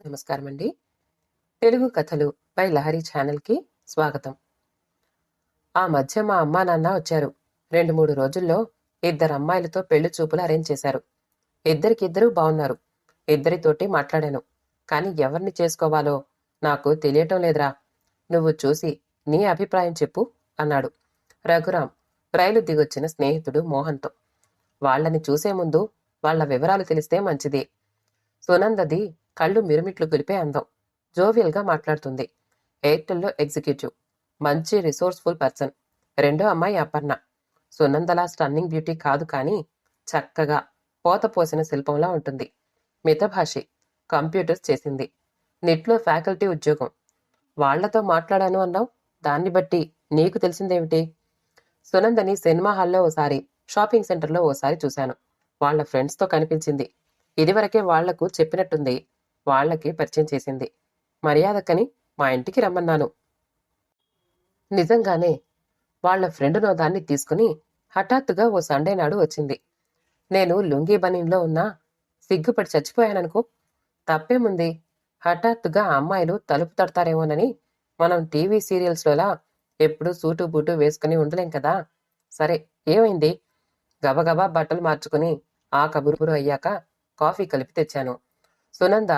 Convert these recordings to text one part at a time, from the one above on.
నమస్కారం అండి. తెలుగు కథలు బై లహరి ఛానల్కి స్వాగతం. ఆ మధ్య మా అమ్మా నాన్న వచ్చారు. 2-3 రోజుల్లో 2 అమ్మాయిలతో పెళ్లి చూపులు అరేంజ్ చేశారు. ఇద్దరికిద్దరూ బాగున్నారు. ఇద్దరితోటి మాట్లాడాను. కానీ ఎవరిని చేసుకోవాలో నాకు తెలియటం లేదురా. నువ్వు చూసి నీ అభిప్రాయం చెప్పు అన్నాడు రఘురాం రైలు దిగొచ్చిన స్నేహితుడు మోహన్తో. వాళ్ళని చూసే ముందు వాళ్ళ వివరాలు తెలిస్తే మంచిది. సునందది కళ్ళు మిరుమిట్లు గొలిపే అందం. జోవియల్గా మాట్లాడుతుంది. ఎయిర్టెల్లో ఎగ్జిక్యూటివ్. మంచి రిసోర్స్ఫుల్ పర్సన్. రెండో అమ్మాయి అపర్ణ. సునందలా స్టన్నింగ్ బ్యూటీ కాదు కానీ చక్కగా పోత పోసిన శిల్పంలా ఉంటుంది. మితభాషి. కంప్యూటర్స్ చేసింది. నిట్లో ఫ్యాకల్టీ ఉద్యోగం. వాళ్లతో మాట్లాడాను అన్నావు. దాన్ని బట్టి నీకు తెలిసిందేమిటి? సునందని సినిమా హాల్లో ఓసారి, షాపింగ్ సెంటర్లో ఓసారి చూశాను. వాళ్ల ఫ్రెండ్స్తో కనిపించింది. ఇదివరకే వాళ్లకు చెప్పినట్టుంది. వాళ్లకి పరిచయం చేసింది. మర్యాదకని మా ఇంటికి రమ్మన్నాను. నిజంగానే వాళ్ల ఫ్రెండునో దాన్ని తీసుకుని హఠాత్తుగా ఓ సండే నాడు వచ్చింది. నేను లుంగీ బనీన్లో ఉన్నా సిగ్గుపడి చచ్చిపోయాననుకో. తప్పేముంది? హఠాత్తుగా అమ్మాయిలు తలుపు తడతారేమోనని మనం టీవీ సీరియల్స్లోలా ఎప్పుడూ సూటు బూటు వేసుకుని ఉండలేం కదా. సరే, ఏమైంది? గబగబా బట్టలు మార్చుకుని ఆ కబురు అయ్యాక కాఫీ కలిపి తెచ్చాను. సునంద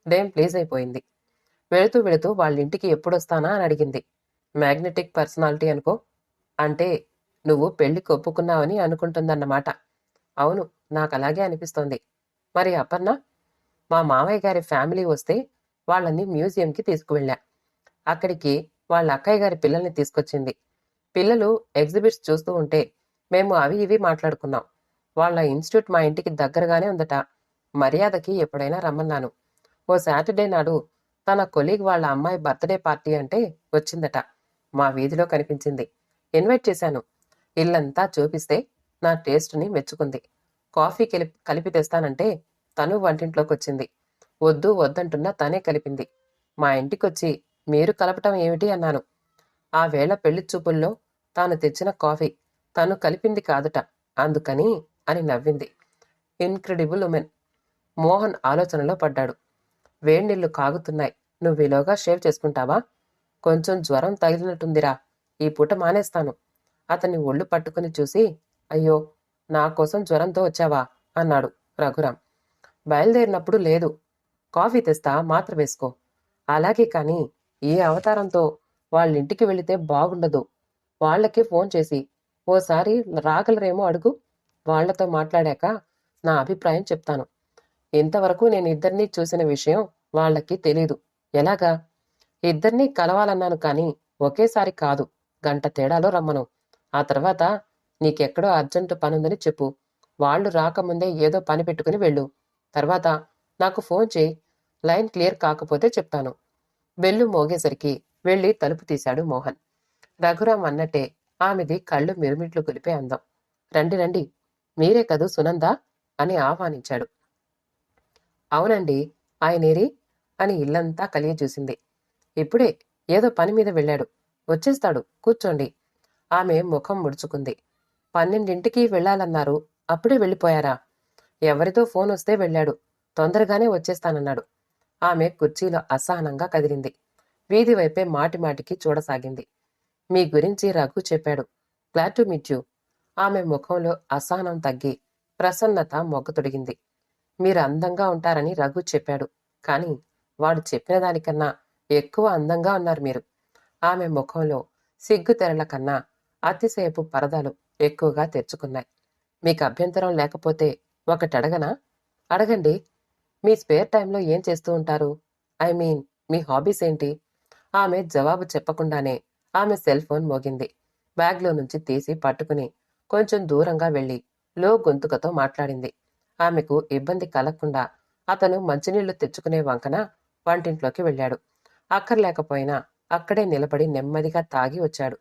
డేమ్ ప్లీజ్ అయిపోయింది. వెళుతూ వెళుతూ వాళ్ళింటికి ఎప్పుడొస్తానా అని అడిగింది. మ్యాగ్నెటిక్ పర్సనాలిటీ అనుకో. అంటే నువ్వు పెళ్లికి ఒప్పుకున్నావని అనుకుంటుందన్నమాట. అవును, నాకలాగే అనిపిస్తోంది. మరి అపర్ణ? మా మామయ్య గారి ఫ్యామిలీ వస్తే వాళ్ళని మ్యూజియంకి తీసుకువెళ్ళా. అక్కడికి వాళ్ళ అక్కయ్య గారి పిల్లల్ని తీసుకొచ్చింది. పిల్లలు ఎగ్జిబిట్స్ చూస్తూ ఉంటే మేము అవి ఇవి మాట్లాడుకున్నాం. వాళ్ళ ఇన్స్టిట్యూట్ మా ఇంటికి దగ్గరగానే ఉందట. మర్యాదకి ఎప్పుడైనా రమ్మన్నాను. ఓ సాటర్డే నాడు తన కొలీగ్ వాళ్ళ అమ్మాయి బర్త్డే పార్టీ అంటే వచ్చిందట. మా వీధిలో కనిపించింది. ఇన్వైట్ చేశాను. ఇల్లంతా చూపిస్తే నా టేస్ట్ని మెచ్చుకుంది. కాఫీ కలిపి తెస్తానంటే తను వంటింట్లోకి వచ్చింది. వద్దు వద్దంటున్నా తనే కలిపింది. మా ఇంటికొచ్చి మీరు కలపటం ఏమిటి అన్నాను. ఆ వేళ పెళ్లి చూపుల్లో తాను తెచ్చిన కాఫీ తను కలిపింది కాదుట, అందుకని అని నవ్వింది. Incredible women. మోహన్ ఆలోచనలో పడ్డాడు. వేడినీళ్లు కాగుతున్నాయి. నువ్విలోగా షేవ్ చేసుకుంటావా? కొంచెం జ్వరం తగిలినట్టుందిరా. ఈ పూట మానేస్తాను. అతన్ని ఒళ్ళు పట్టుకుని చూసి, అయ్యో, నా కోసం జ్వరంతో వచ్చావా అన్నాడు రఘురాం. బయలుదేరినప్పుడు లేదు. కాఫీ తెస్తా, మాత్ర వేసుకో. అలాగే కానీ ఈ అవతారంతో వాళ్ళింటికి వెళితే బాగుండదు. వాళ్లకి ఫోన్ చేసి ఓసారి రాగలరేమో అడుగు. వాళ్లతో మాట్లాడాక నా అభిప్రాయం చెప్తాను. ఇంతవరకు నేను ఇద్దరినీ చూసిన విషయం వాళ్ళకి తెలీదు. ఎలాగా? ఇద్దరినీ కలవాలన్నాను కానీ ఒకేసారి కాదు. గంట తేడాలో రమ్మను. ఆ తర్వాత నీకెక్కడో అర్జెంటు పనుందని చెప్పు. వాళ్ళు రాకముందే ఏదో పని పెట్టుకుని వెళ్ళు. తర్వాత నాకు ఫోన్ చేయి. లైన్ క్లియర్ కాకపోతే చెప్తాను. బెల్లు మోగేసరికి వెళ్లి తలుపు తీశాడు మోహన్. రఘురాం అన్నట్టే ఆమెది కళ్ళు మిరుమిట్లు గొలిపే అందం. రండి రండి, మీరే కదూ సునందా అని ఆహ్వానించాడు. అవునండి, ఆయనేరి అని ఇల్లంతా కలియ చూసింది. ఇప్పుడే ఏదో పని మీద వెళ్ళాడు. వచ్చేస్తాడు, కూర్చోండి. ఆమె ముఖం ముడుచుకుంది. 12ంటికి వెళ్ళాలన్నారు, అప్పుడే వెళ్ళిపోయారా? ఎవరితో ఫోన్ వస్తే వెళ్ళాడు. తొందరగానే వచ్చేస్తానన్నాడు. ఆమె కుర్చీలో అసహనంగా కదిలింది. వీధి వైపే మాటిమాటికి చూడసాగింది. మీ గురించి రఘు చెప్పాడు. Glad to meet you. ఆమె ముఖంలో అసహనం తగ్గి ప్రసన్నత మొగ్గతొడిగింది. మీరు అందంగా ఉంటారని రఘు చెప్పాడు. కానీ వాడు చెప్పిన దానికన్నా ఎక్కువ అందంగా ఉన్నారు మీరు. ఆమె ముఖంలో సిగ్గు తెరల కన్నా అతిసేపు పరదాలు ఎక్కువగా తెరుచుకున్నాయి. మీకు అభ్యంతరం లేకపోతే ఒకటి అడగనా? అడగండి. మీ స్పేర్ టైంలో ఏం చేస్తూ ఉంటారు? ఐ మీన్, మీ హాబీస్ ఏంటి? ఆమె జవాబు చెప్పకుండానే ఆమె సెల్ ఫోన్ మోగింది. బ్యాగ్లో నుంచి తీసి పట్టుకుని కొంచెం దూరంగా వెళ్లి లో గొంతుకతో మాట్లాడింది. ఆమెకు ఇబ్బంది కలగకుండా అతను మంచినీళ్లు తెచ్చుకునే వంకన వంటింట్లోకి వెళ్ళాడు. అక్కర్లేకపోయినా అక్కడే నిలబడి నెమ్మదిగా తాగి వచ్చాడు.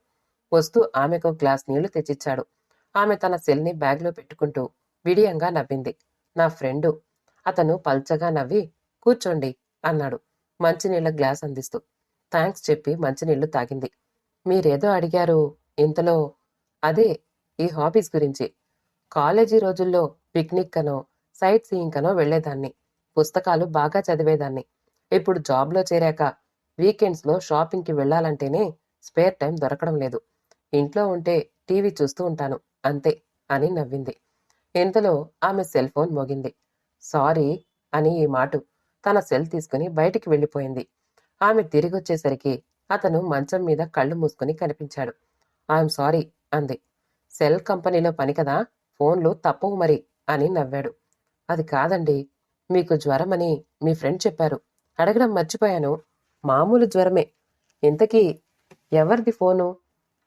వస్తూ ఆమెకు గ్లాస్ నీళ్లు తెచ్చిచ్చాడు. ఆమె తన సెల్ని బ్యాగ్లో పెట్టుకుంటూ విడియంగా నవ్వింది. నా ఫ్రెండు. అతను పల్చగా నవ్వి కూర్చోండి అన్నాడు మంచినీళ్ల గ్లాస్ అందిస్తూ. థ్యాంక్స్ చెప్పి మంచినీళ్లు తాగింది. మీరేదో అడిగారు ఇంతలో. అదే, ఈ హాబీస్ గురించి. కాలేజీ రోజుల్లో పిక్నిక్ అనో సైట్ సీయింగ్ అనో వెళ్లేదాన్ని. పుస్తకాలు బాగా చదివేదాన్ని. ఇప్పుడు జాబ్లో చేరాక వీకెండ్స్లో షాపింగ్కి వెళ్ళాలంటేనే స్పేర్ టైం దొరకడం లేదు. ఇంట్లో ఉంటే టీవీ చూస్తూ ఉంటాను అంతే అని నవ్వింది. ఇంతలో ఆమె సెల్ ఫోన్ మోగింది. సారీ అని ఈ మాట తన సెల్ తీసుకుని బయటికి వెళ్ళిపోయింది. ఆమె తిరిగొచ్చేసరికి అతను మంచం మీద కళ్ళు మూసుకుని కనిపించాడు. ఐఎమ్ సారీ అంది. సెల్ కంపెనీలో పని కదా, ఫోన్లు తప్పవు మరి అని నవ్వాడు. అది కాదండి, మీకు జ్వరమని మీ ఫ్రెండ్ చెప్పారు, అడగడం మర్చిపోయాను. మామూలు జ్వరమే. ఇంతకీ ఎవరిది ఫోను?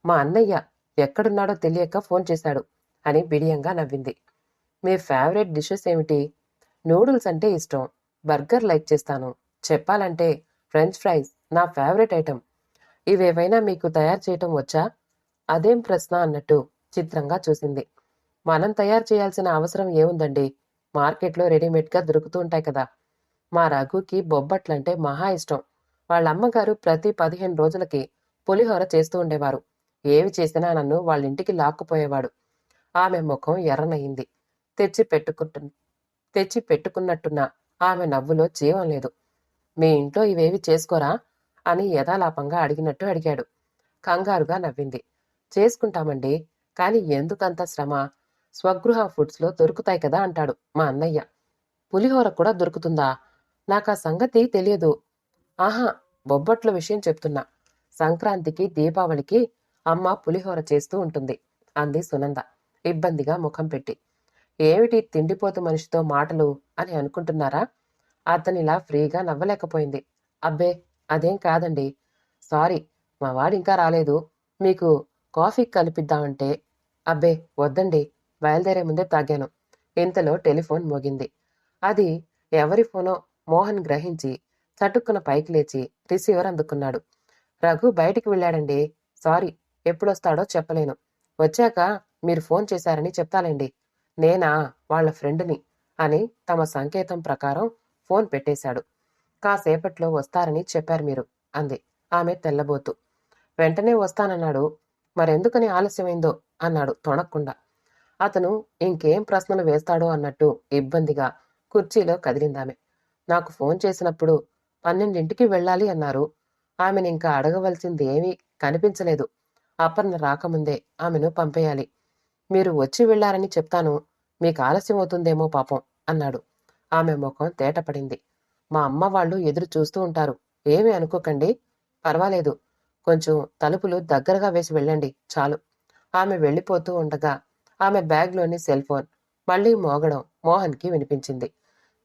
మా అన్నయ్య ఎక్కడున్నాడో తెలియక ఫోన్ చేశాడు అని బిడియంగా నవ్వింది. మీ ఫేవరెట్ డిషెస్ ఏమిటి? నూడిల్స్ అంటే ఇష్టం, బర్గర్ లైక్ చేస్తాను, చెప్పాలంటే ఫ్రెంచ్ ఫ్రైస్ నా ఫేవరెట్ ఐటెం. ఇవేవైనా మీకు తయారు చేయటం వచ్చా? అదేం ప్రశ్న అన్నట్టు చిత్రంగా చూసింది. మనం తయారు చేయాల్సిన అవసరం ఏముందండి, మార్కెట్లో రెడీమేడ్గా దొరుకుతూ ఉంటాయి కదా. మా రఘుకి బొబ్బట్లంటే మహా ఇష్టం. వాళ్ళ అమ్మగారు ప్రతి 15 రోజులకి పులిహోర చేస్తూ ఉండేవారు. ఏవి చేసినా నన్ను వాళ్ళింటికి లాక్కుపోయేవాడు. ఆమె ముఖం ఎర్రనయింది. తెచ్చి పెట్టుకున్నట్టున్న ఆమె నవ్వులో జీవం లేదు. మీ ఇంట్లో ఇవేవి చేసుకోరా అని యథాలాపంగా అడిగినట్టు అడిగాడు. కంగారుగా నవ్వింది. చేసుకుంటామండి, కాని ఎందుకంత శ్రమ? స్వగృహ ఫుడ్స్లో దొరుకుతాయి కదా అంటాడు మా అన్నయ్య. పులిహోర కూడా దొరుకుతుందా? నాకా సంగతి తెలియదు. ఆహా, బొబ్బట్ల విషయం చెప్తున్నా. సంక్రాంతికి దీపావళికి అమ్మ పులిహోర చేస్తూ ఉంటుంది అంది సునంద ఇబ్బందిగా ముఖం పెట్టి. ఏమిటి తిండిపోతు మనిషితో మాటలు అని అనుకుంటున్నారా? అతనిలా ఫ్రీగా నవ్వలేకపోయింది. అబ్బే, అదేం కాదండి. సారీ, మా వాడింకా రాలేదు. మీకు కాఫీ కలిపిద్దామంటే. అబ్బే వద్దండి, బయలుదేరే ముందే తాగాను. ఇంతలో టెలిఫోన్ మోగింది. అది ఎవరి ఫోనో మోహన్ గ్రహించి చటుక్కున పైకి లేచి రిసీవర్ అందుకున్నాడు. రఘు బయటికి వెళ్ళాడండి. సారీ, ఎప్పుడొస్తాడో చెప్పలేను. వచ్చాక మీరు ఫోన్ చేశారని చెప్తాలేండి. నేనా వాళ్ళ ఫ్రెండ్ని అని తమ సంకేతం ప్రకారం ఫోన్ పెట్టేశాడు. కాసేపట్లో వస్తారని చెప్పారు మీరు అంది ఆమె తెల్లబోతూ. వెంటనే వస్తానన్నాడు. మరెందుకని ఆలస్యమైందో అన్నాడు తొణక్కుండా. అతను ఇంకేం ప్రశ్నలు వేస్తాడో అన్నట్టు ఇబ్బందిగా కుర్చీలో కదిలిందామె. నాకు ఫోన్ చేసినప్పుడు 12ంటికి వెళ్ళాలి అన్నారు. ఆమెను ఇంకా అడగవలసింది ఏమీ కనిపించలేదు. అపర్ణ రాకముందే ఆమెను పంపేయాలి. మీరు వచ్చి వెళ్ళారని చెప్తాను, మీకు ఆలస్యం అవుతుందేమో పాపం అన్నాడు. ఆమె ముఖం తేటపడింది. మా అమ్మ వాళ్ళు ఎదురు చూస్తూ ఉంటారు, ఏమీ అనుకోకండి. పర్వాలేదు, కొంచెం తలుపులు దగ్గరగా వేసి వెళ్ళండి చాలు. ఆమె వెళ్ళిపోతూ ఉండగా ఆమె బ్యాగ్లోని సెల్ ఫోన్ మళ్లీ మోగడం మోహన్కి వినిపించింది.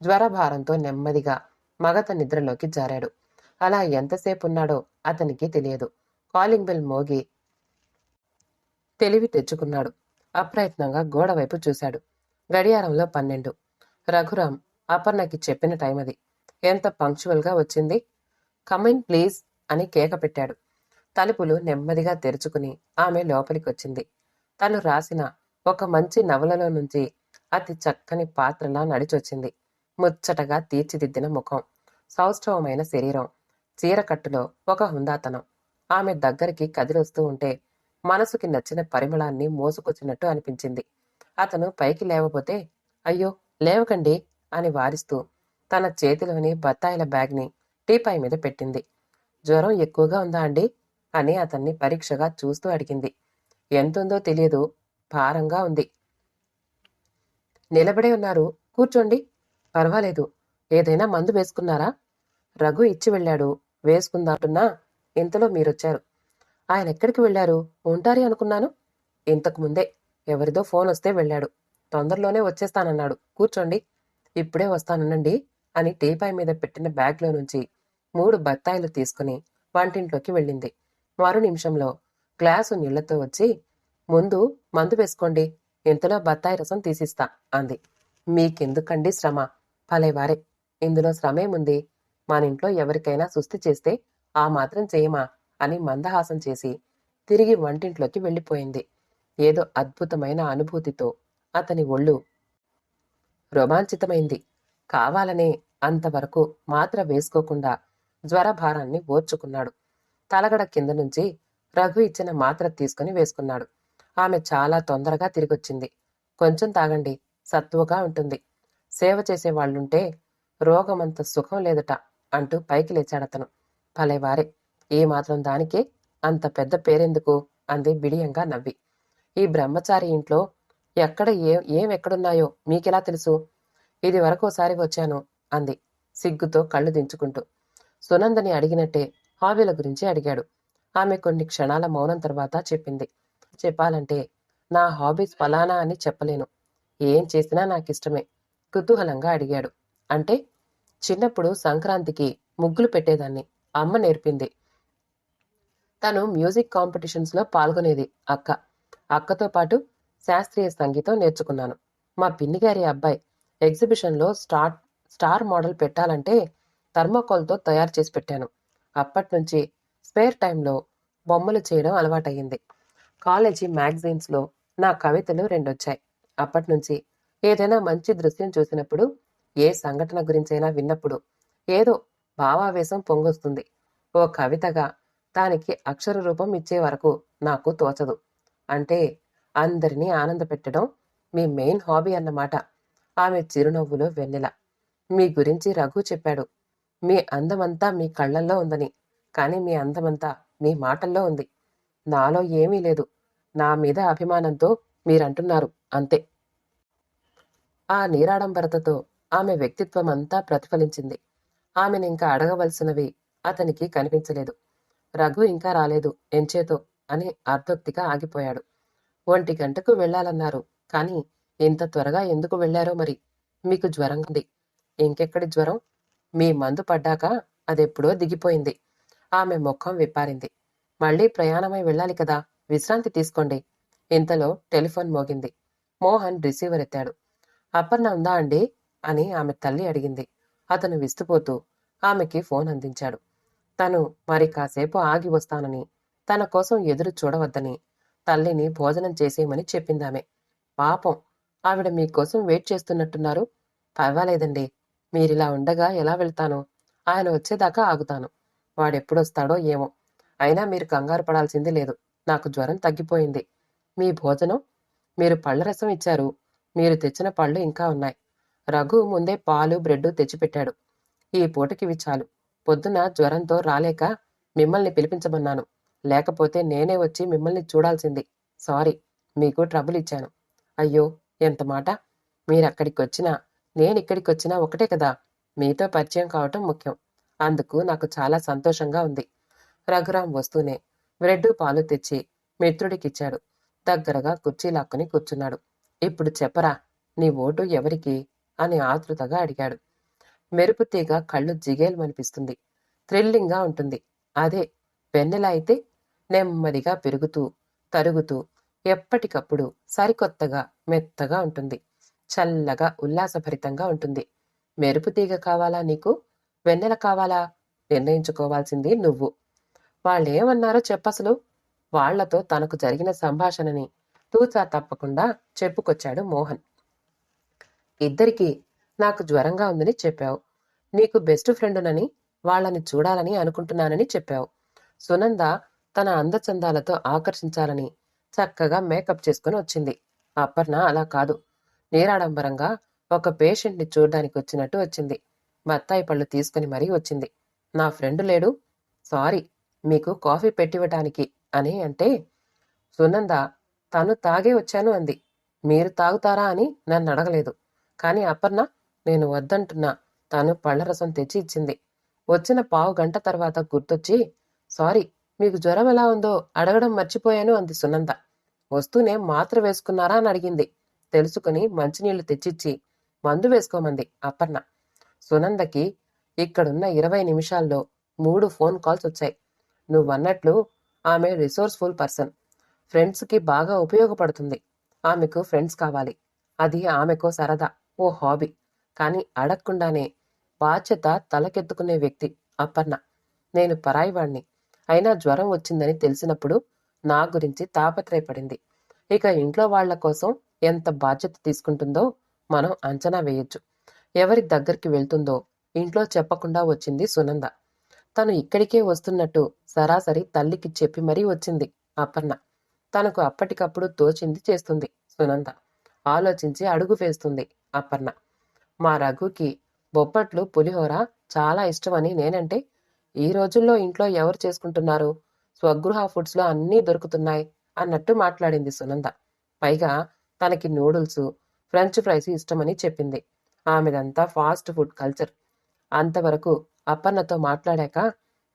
జ్వరభారంతో నెమ్మదిగా మగత నిద్రలోకి జారాడు. అలా ఎంతసేపు ఉన్నాడో అతనికి తెలియదు. కాలింగ్ బెల్ మోగి తెలివి తెచ్చుకున్నాడు. అప్రయత్నంగా గోడవైపు చూశాడు. గడియారంలో 12. రఘురాం అపర్ణకి చెప్పిన టైం అది. ఎంత పంక్చువల్గా వచ్చింది. కమిన్ ప్లీజ్ అని కేక పెట్టాడు. తలుపులు నెమ్మదిగా తెరుచుకుని ఆమె లోపలికొచ్చింది. తను రాసిన ఒక మంచి నవలలో నుంచి అతి చక్కని పాత్రలా నడిచొచ్చింది. ముచ్చటగా తీర్చిదిద్దిన ముఖం, సౌష్ఠవమైన శరీరం, చీరకట్టులో ఒక హుందాతనం. ఆమె దగ్గరికి కదిలొస్తూ ఉంటే మనసుకి నచ్చిన పరిమళాన్ని మోసుకొచ్చినట్టు అనిపించింది. అతను పైకి లేవబోతే అయ్యో లేవకండి అని వారిస్తూ తన చేతిలోని బత్తాయిల బ్యాగ్ని టీపాయ్ మీద పెట్టింది. జ్వరం ఎక్కువగా ఉందా అండి అని అతన్ని పరీక్షగా చూస్తూ అడిగింది. ఎంతుందో తెలియదు, భారంగా ఉంది. నిలబడే ఉన్నారు, కూర్చోండి. పర్వాలేదు. ఏదైనా మందు వేసుకున్నారా? రఘు ఇచ్చి వెళ్ళాడు, వేసుకుందాంటున్నా ఇంతలో మీరొచ్చారు. ఆయన ఎక్కడికి వెళ్ళారు? ఉంటారి అనుకున్నాను. ఇంతకు ముందే ఎవరిదో ఫోన్ వస్తే వెళ్ళాడు. తొందరలోనే వచ్చేస్తానన్నాడు. కూర్చోండి. ఇప్పుడే వస్తానునండి అని టీపాయ్ మీద పెట్టిన బ్యాగ్లో నుంచి 3 బత్తాయిలు తీసుకుని వంటింట్లోకి వెళ్ళింది. మరు నిమిషంలో గ్లాసు నీళ్లతో వచ్చి ముందు మందు వేసుకోండి, ఇంతలో బత్తాయి రసం తీసిస్తా అంది. మీకెందుకండి శ్రమ? భలేవారే, ఇందులో శ్రమేముంది? మనింట్లో ఎవరికైనా సుస్థి చేస్తే ఆ మాత్రం చేయమా అని మందహాసం చేసి తిరిగి వంటింట్లోకి వెళ్ళిపోయింది. ఏదో అద్భుతమైన అనుభూతితో అతని ఒళ్ళు రోమాంచితమైంది. కావాలనే అంతవరకు మాత్ర వేసుకోకుండా జ్వరభారాన్ని ఓర్చుకున్నాడు. తలగడ కింద నుంచి రఘు ఇచ్చిన మాత్ర తీసుకుని వేసుకున్నాడు. ఆమె చాలా తొందరగా తిరిగొచ్చింది. కొంచెం తాగండి, సత్తువగా ఉంటుంది. సేవ చేసేవాళ్లుంటే రోగమంత సుఖం లేదట అంటూ పైకి లేచాడతను. భలేవారే, ఏ మాత్రం దానికే అంత పెద్ద పేరెందుకు అంది బిడియంగా నవ్వి. ఈ బ్రహ్మచారి ఇంట్లో ఎక్కడ ఎక్కడున్నాయో మీకెలా తెలుసు? ఇది వరకోసారి వచ్చాను అంది సిగ్గుతో కళ్ళు దించుకుంటూ. సునందని అడిగినట్టే హాబీల గురించి అడిగాడు. ఆమె కొన్ని క్షణాల మౌనం తర్వాత చెప్పింది. చెప్పాలంటే నా హాబీస్ ఫలానా అని చెప్పలేను. ఏం చేసినా నాకిష్టమే. కుతూహలంగా అడిగాడు. అంటే? చిన్నప్పుడు సంక్రాంతికి ముగ్గులు పెట్టేదాన్ని. అమ్మ నేర్పింది. తను మ్యూజిక్ కాంపిటీషన్స్ లో పాల్గొనేది అక్క. అక్కతో పాటు శాస్త్రీయ సంగీతం నేర్చుకున్నాను. మా పిన్నిగారి అబ్బాయి ఎగ్జిబిషన్లో స్టార్ మోడల్ పెట్టాలంటే థర్మాకోల్తో తయారు చేసి పెట్టాను. అప్పట్నుంచి స్పేర్ టైంలో బొమ్మలు చేయడం అలవాటయ్యింది. కాలేజీ మ్యాగజైన్స్లో నా కవితలు 2 వచ్చాయి. అప్పట్నుంచి ఏదైనా మంచి దృశ్యం చూసినప్పుడు, ఏ సంఘటన గురించైనా విన్నప్పుడు ఏదో భావావేశం పొంగొస్తుంది. ఓ కవితగా దానికి అక్షర రూపం ఇచ్చే వరకు నాకు తోచదు. అంటే అందరినీ ఆనందపెట్టడం మీ మెయిన్ హాబీ అన్నమాట. ఆమె చిరునవ్వులో వెన్నెల. మీ గురించి రఘు చెప్పాడు. మీ అందమంతా మీ కళ్ళల్లో ఉందని. కానీ మీ అందమంతా మీ మాటల్లో ఉంది. నాలో ఏమీ లేదు. నా మీద అభిమానంతో మీరంటున్నారు అంతే. ఆ నీరాడంబరతతో ఆమె వ్యక్తిత్వం అంతా ప్రతిఫలించింది. ఆమెనింకా అడగవలసినవి అతనికి కనిపించలేదు. రఘు ఇంకా రాలేదు, ఎంచేతో అని అర్ధోక్తిగా ఆగిపోయాడు. 1 గంటకు వెళ్ళాలన్నారు. కానీ ఇంత త్వరగా ఎందుకు వెళ్లారో మరి. మీకు జ్వరం ఉంది. ఇంకెక్కడి జ్వరం? మీ మందు పడ్డాక అదెప్పుడో దిగిపోయింది. ఆమె ముఖం విప్పారింది. మళ్ళీ ప్రయాణమై వెళ్ళాలి కదా, విశ్రాంతి తీసుకోండి. ఇంతలో టెలిఫోన్ మోగింది. మోహన్ రిసీవర్ ఎత్తాడు. అపర్ణ ఉందా అండి అని ఆమె తల్లి అడిగింది. అతను విస్తుపోతూ ఆమెకి ఫోన్ అందించాడు. తను మరి కాసేపు ఆగి వస్తానని, తన కోసం ఎదురు చూడవద్దని తల్లిని భోజనం చేసేయమని చెప్పిందామె. పాపం, ఆవిడ మీకోసం వెయిట్ చేస్తున్నట్టున్నారు. పర్వాలేదండి, మీరిలా ఉండగా ఎలా వెళ్తాను? ఆయన వచ్చేదాకా ఆగుతాను. వాడెప్పుడొస్తాడో ఏమో. అయినా మీరు కంగారు పడాల్సింది లేదు. నాకు జ్వరం తగ్గిపోయింది. మీ భోజనం? మీరు పళ్ళరసం ఇచ్చారు. మీరు తెచ్చిన పళ్ళు ఇంకా ఉన్నాయి. రఘు ముందే పాలు బ్రెడ్డు తెచ్చిపెట్టాడు. ఈ పూటకివి చాలు. పొద్దున జ్వరంతో రాలేక మిమ్మల్ని పిలిపించమన్నాను. లేకపోతే నేనే వచ్చి మిమ్మల్ని చూడాల్సింది. సారీ, మీకు ట్రబుల్ ఇచ్చాను. అయ్యో, ఎంత మాట! మీరక్కడికొచ్చినా నేనిక్కడికొచ్చినా ఒకటే కదా. మీతో పరిచయం కావటం ముఖ్యం. అందుకు నాకు చాలా సంతోషంగా ఉంది. రఘురాం వస్తూనే బ్రెడ్డు పాలు తెచ్చి మిత్రుడికిచ్చాడు. దగ్గరగా కుర్చీ లాక్కుని కూర్చున్నాడు. ఇప్పుడు చెప్పరా, నీ ఓటు ఎవరికి అని ఆతృతగా అడిగాడు. మెరుపుతీగ కళ్ళు జిగేల్మనిపిస్తుంది. థ్రిల్లింగ్గా ఉంటుంది. అదే వెన్నెల అయితే నెమ్మదిగా పెరుగుతూ తరుగుతూ ఎప్పటికప్పుడు సరికొత్తగా మెత్తగా ఉంటుంది. చల్లగా ఉల్లాసభరితంగా ఉంటుంది. మెరుపుతీగ కావాలా నీకు, వెన్నెల కావాలా? నిర్ణయించుకోవాల్సింది నువ్వు. వాళ్ళేమన్నారో చెప్పసలు. వాళ్లతో తనకు జరిగిన సంభాషణని తూచా తప్పకుండా చెప్పుకొచ్చాడు మోహన్. ఇద్దరికీ నాకు జ్వరంగా ఉందని చెప్పావు. నీకు బెస్ట్ ఫ్రెండునని, వాళ్ళని చూడాలని అనుకుంటున్నానని చెప్పావు. సునంద తన అందచందాలతో ఆకర్షించాలని చక్కగా మేకప్ చేసుకుని వచ్చింది. అపర్ణ అలా కాదు. నీరాడంబరంగా ఒక పేషెంట్ని చూడ్డానికి వచ్చినట్టు వచ్చింది. బత్తాయి పళ్ళు తీసుకుని మరీ వచ్చింది. నా ఫ్రెండు లేడు, సారీ, మీకు కాఫీ పెట్టివ్వటానికి అని అంటే, సునంద తను తాగే వచ్చాను అంది. మీరు తాగుతారా అని నన్ను అడగలేదు. కానీ అపర్ణ, నేను వద్దంటున్నా, తాను పళ్ళరసం తెచ్చి ఇచ్చింది. వచ్చిన 15 గంట తర్వాత గుర్తొచ్చి, సారీ, మీకు జ్వరం ఎలా ఉందో అడగడం మర్చిపోయాను అంది సునంద. వస్తూనే మాత్ర వేసుకున్నారా అని అడిగింది. తెలుసుకుని మంచినీళ్లు తెచ్చిచ్చి మందు వేసుకోమంది అపర్ణ. సునందకి ఇక్కడున్న 20 నిమిషాల్లో 3 ఫోన్ కాల్స్ వచ్చాయి. నువ్వన్నట్లు ఆమె రిసోర్స్ఫుల్ పర్సన్. ఫ్రెండ్స్కి బాగా ఉపయోగపడుతుంది. ఆమెకు ఫ్రెండ్స్ కావాలి. అది ఆమెకో సరదా, ఓ హాబీ. కానీ అడగకుండానే బాధ్యత తలకెత్తుకునే వ్యక్తి అపర్ణ. నేను పరాయివాణ్ణి. అయినా జ్వరం వచ్చిందని తెలిసినప్పుడు నా గురించి తాపత్రయపడింది. ఇక ఇంట్లో వాళ్ల కోసం ఎంత బాధ్యత తీసుకుంటుందో మనం అంచనా వేయొచ్చు. ఎవరి దగ్గరికి వెళ్తుందో ఇంట్లో చెప్పకుండా వచ్చింది సునంద. తను ఇక్కడికే వస్తున్నట్టు సరాసరి తల్లికి చెప్పి మరీ వచ్చింది అపర్ణ. తనకు అప్పటికప్పుడు తోచింది చేస్తుంది సునంద. ఆలోచించి అడుగు వేస్తుంది అపర్ణ. మా రఘుకి బొప్పట్లు పులిహోర చాలా ఇష్టమని నేనంటే ఈ రోజుల్లో ఇంట్లో ఎవరు చేసుకుంటున్నారు? స్వగృహ ఫుడ్స్లో అన్నీ దొరుకుతున్నాయి అన్నట్టు మాట్లాడింది సునంద. పైగా తనకి నూడిల్స్, ఫ్రెంచ్ ఫ్రైస్ ఇష్టమని చెప్పింది. ఆమెదంతా ఫాస్ట్ ఫుడ్ కల్చర్. అంతవరకు అపర్ణతో మాట్లాడాక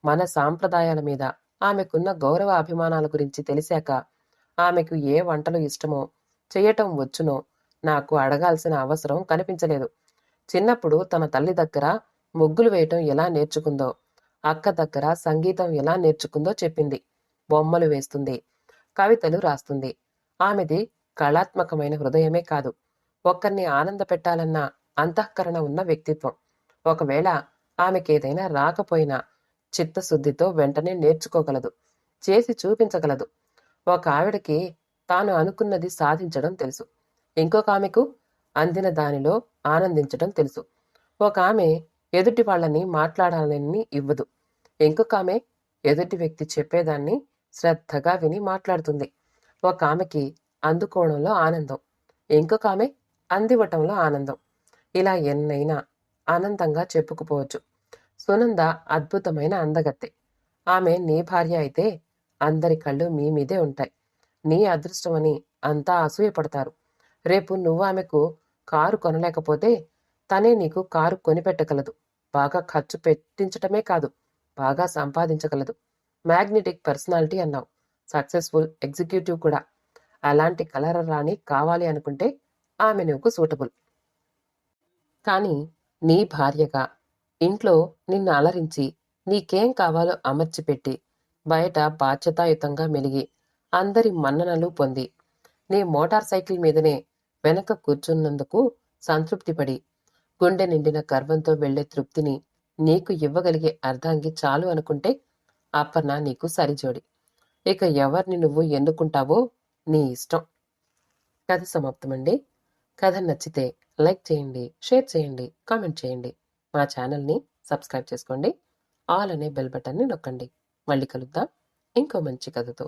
మన సాంప్రదాయాల మీద ఆమెకున్న గౌరవ అభిమానాల గురించి తెలిసాక ఆమెకు ఏ వంటలు ఇష్టమో చెయ్యటం వచ్చునో నాకు అడగాల్సిన అవసరం కనిపించలేదు. చిన్నప్పుడు తన తల్లి దగ్గర ముగ్గులు వేయటం ఎలా నేర్చుకుందో, అక్క దగ్గర సంగీతం ఎలా నేర్చుకుందో చెప్పింది. బొమ్మలు వేస్తుంది, కవితలు రాస్తుంది. ఆమెది కళాత్మకమైన హృదయమే కాదు, ఒక్కరిని ఆనంద పెట్టాలన్న అంతఃకరణ ఉన్న వ్యక్తిత్వం. ఒకవేళ ఆమెకేదైనా రాకపోయినా చిత్తశుద్ధితో వెంటనే నేర్చుకోగలదు, చేసి చూపించగలదు. ఒక ఆవిడకి తాను అనుకున్నది సాధించడం తెలుసు, ఇంకొక ఆమెకు అందిన దానిలో ఆనందించడం తెలుసు. ఒక ఆమె ఎదుటి వాళ్ళని మాట్లాడాలని ఇవ్వదు, ఇంకొక ఆమె ఎదుటి వ్యక్తి చెప్పేదాన్ని శ్రద్ధగా విని మాట్లాడుతుంది. ఒక ఆమెకి అందుకోవడంలో ఆనందం, ఇంకొక ఆమె అందివ్వటంలో ఆనందం. ఇలా ఎన్నైనా ఆనందంగా చెప్పుకుపోవచ్చు. సునంద అద్భుతమైన అందగత్తె. ఆమె నీ భార్య అయితే అందరి కళ్ళు మీ మీదే ఉంటాయి. నీ అదృష్టమని అంతా అసూయపడతారు. రేపు నువ్వు ఆమెకు కారు కొనలేకపోతే తనే నీకు కారు కొనిపెట్టగలదు. బాగా ఖర్చు పెట్టించటమే కాదు, బాగా సంపాదించగలదు. మ్యాగ్నెటిక్ పర్సనాలిటీ అన్నావు, సక్సెస్ఫుల్ ఎగ్జిక్యూటివ్ కూడా. అలాంటి కలర రాణి కావాలి అనుకుంటే ఆమె నువ్వు సూటబుల్. కానీ నీ భార్యగా ఇంట్లో నిన్ను అలరించి నీకేం కావాలో అమర్చిపెట్టి బయట బాధ్యతాయుతంగా మెలిగి అందరి మన్ననలు పొంది నీ మోటార్ సైకిల్ మీదనే వెనక కూర్చున్నందుకు సంతృప్తిపడి గుండె నిండిన గర్వంతో వెళ్లే తృప్తిని నీకు ఇవ్వగలిగే అర్ధాంగి చాలు అనుకుంటే అపర్ణ నీకు సరిజోడి. ఇక ఎవరిని నువ్వు ఎన్నుకుంటావో నీ ఇష్టం. కథ సమాప్తమండి. కథ నచ్చితే లైక్ చేయండి, షేర్ చేయండి, కామెంట్ చేయండి. మా ఛానల్ని సబ్స్క్రైబ్ చేసుకోండి. ఆల్ అనే బెల్ బటన్ని నొక్కండి. మళ్ళీ కలుద్దాం ఇంకో మంచి కథతో.